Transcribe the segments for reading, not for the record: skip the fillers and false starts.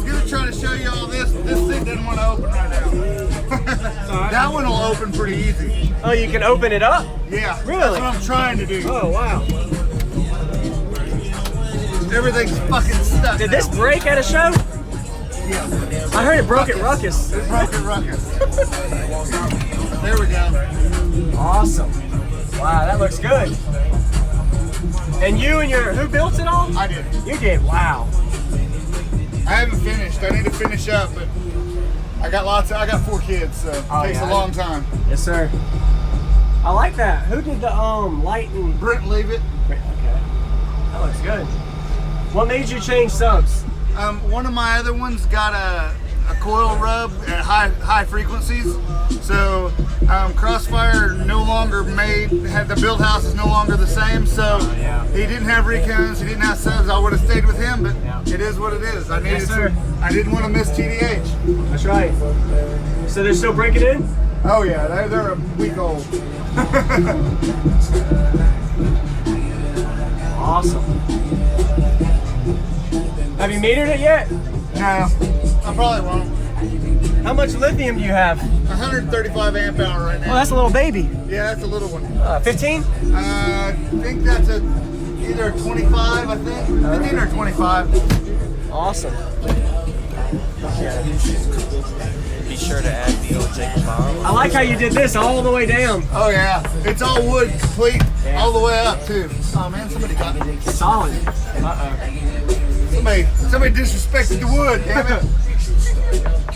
was gonna try to show you all this. This thing didn't want to open right now. That one will open pretty easy. Oh, you can open it up? Yeah. Really? That's what I'm trying to do. Oh, wow. Everything's fucking stuck. Did this break at a show? Yeah. I heard it broke at Ruckus. It broke at Ruckus. There we go. Awesome. Wow, that looks good. And you and who built it all? I did. You did, wow. I haven't finished. I need to finish up, but I got 4 kids, so it takes a long time. Yes, sir. I like that. Who did the light and... Brent, leave it. Okay. That looks good. What made you change subs? One of my other ones got a coil rub at high frequencies, so Crossfire no longer the build house is no longer the same, so he didn't have recones, he didn't have subs. I would have stayed with him, but it is what it is. I didn't want to miss TDH. That's right. So they're still breaking in? Oh yeah, they're a week old. Awesome. Have you metered it yet? No, I probably won't. How much lithium do you have? 135 amp hour right now. Oh, that's a little baby. Yeah, that's a little one. 15? I think that's either a 25, I think. 15 or 25. Awesome. Be sure to add the old Jacob bomb. I like how you did this all the way down. Oh yeah, it's all wood complete, all the way up too. Oh man, somebody got me. Solid. Uh-oh. Somebody disrespected the wood, damn it.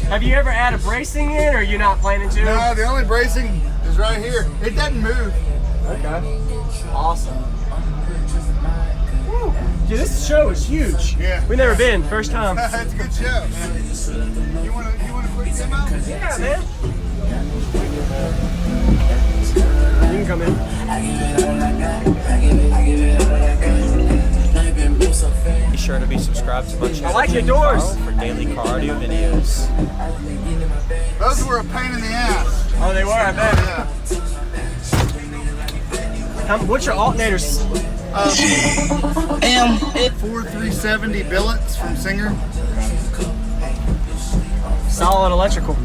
Have you ever added bracing in, or are you not planning to? No, the only bracing is right here. It doesn't move. Okay. Awesome. Woo. Dude, this show is huge. Yeah. We've never been, first time. It's a good show. You want a quick demo? Yeah, man. You can come in. Be sure to be subscribed to my channel. I like your doors. For daily cardio videos. Those were a pain in the ass. Oh, they were, I bet. Yeah. What's your alternators? 4370 Billets from Singer. Solid electrical.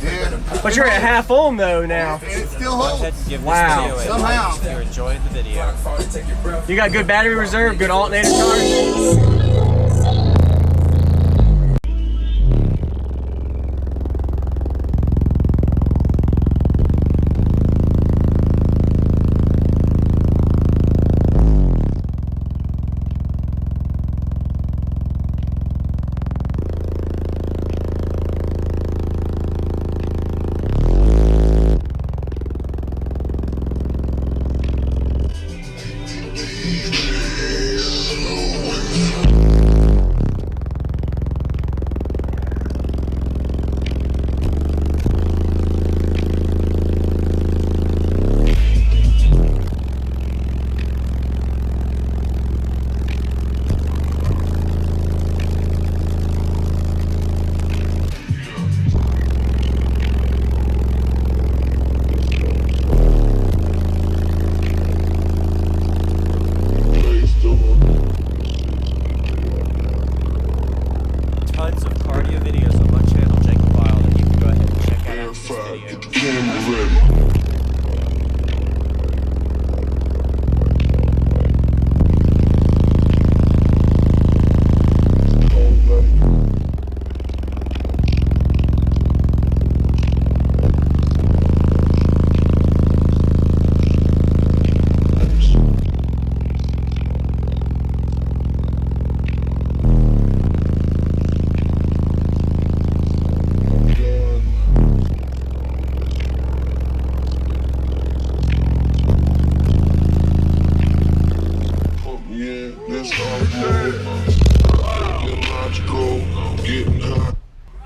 Yeah. But you're at half ohm though now. And it still holds. Wow. This video Somehow. if you're enjoying the video. You got good battery reserve, good alternator charge.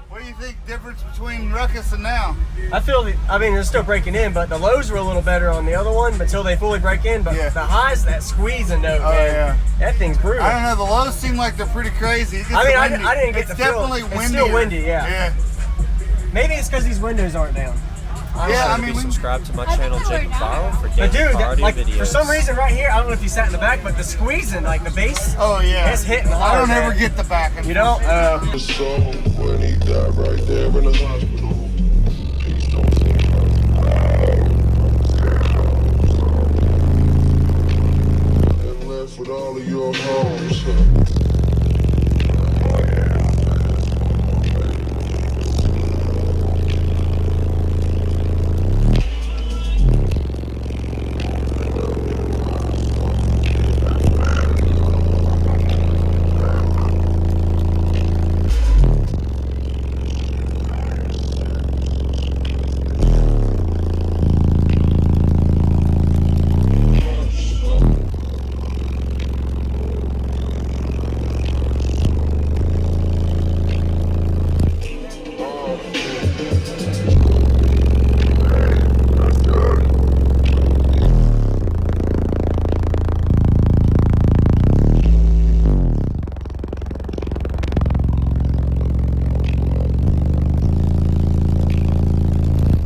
What do you think difference between Ruckus and now? I mean, they're still breaking in, but the lows were a little better on the other one until they fully break in. But the highs, that squeezing note, man, that thing's brutal. I don't know, the lows seem like they're pretty crazy. I mean, I didn't get the feel. It's definitely windy. It's still windy, yeah. Maybe it's because these windows aren't down. Yeah, Be subscribed to my channel, Jacob Viral, for daily dude, cardio like videos. for some reason right here, I don't know if you sat in the back, but the squeezing, like the bass, oh yeah, it's hitting hard. I don't man. ever get the back. You don't? When he died right there in the hospital. Please don't think and left with all of your hoes.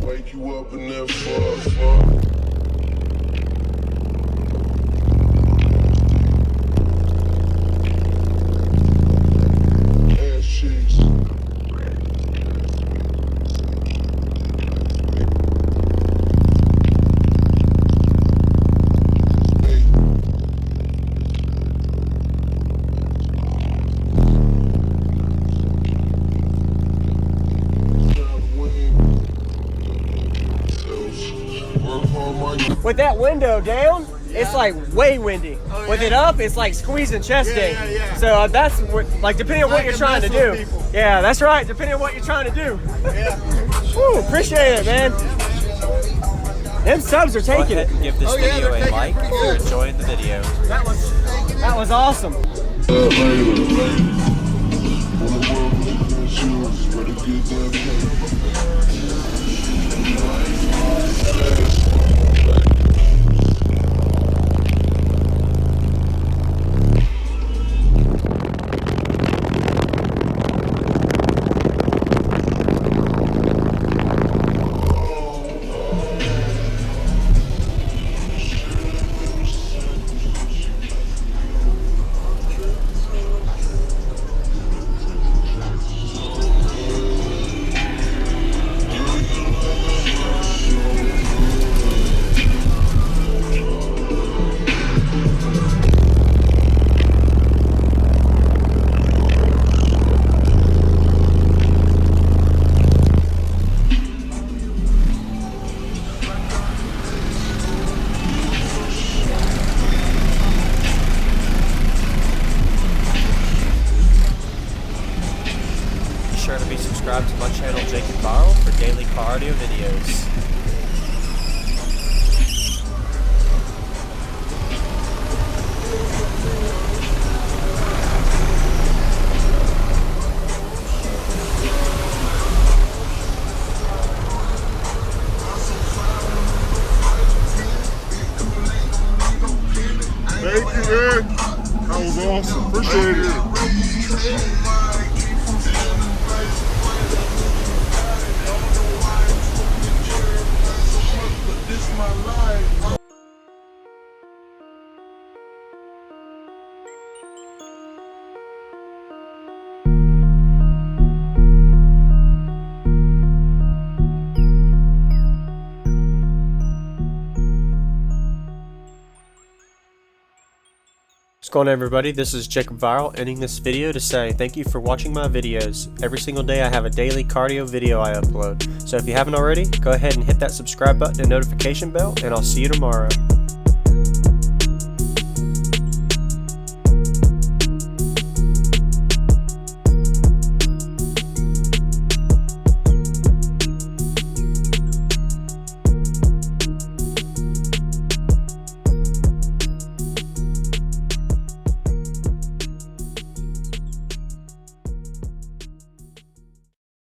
Wake you up in that fuck. Ass cheeks. With that window down, it's like way windy. Oh, With yeah? it up, it's like squeezing chest day. Yeah. So that's what, like depending on what I you're can trying to mess do. with people. Yeah, that's right. Depending on what you're trying to do. Yeah. Woo, appreciate it, man. Them subs are Go taking ahead it. and give this Oh, yeah, video they're a taking it like pretty if you're good. enjoying the video. That was awesome. Be sure to be subscribed to my channel, Jacob Viral, for daily cardio videos. Thank you, man. That was awesome. Appreciate it. What's going on, everybody? This is Jacob Viral, ending this video to say thank you for watching my videos. Every single day I have a daily cardio video I upload. So if you haven't already, go ahead and hit that subscribe button and notification bell, and I'll see you tomorrow.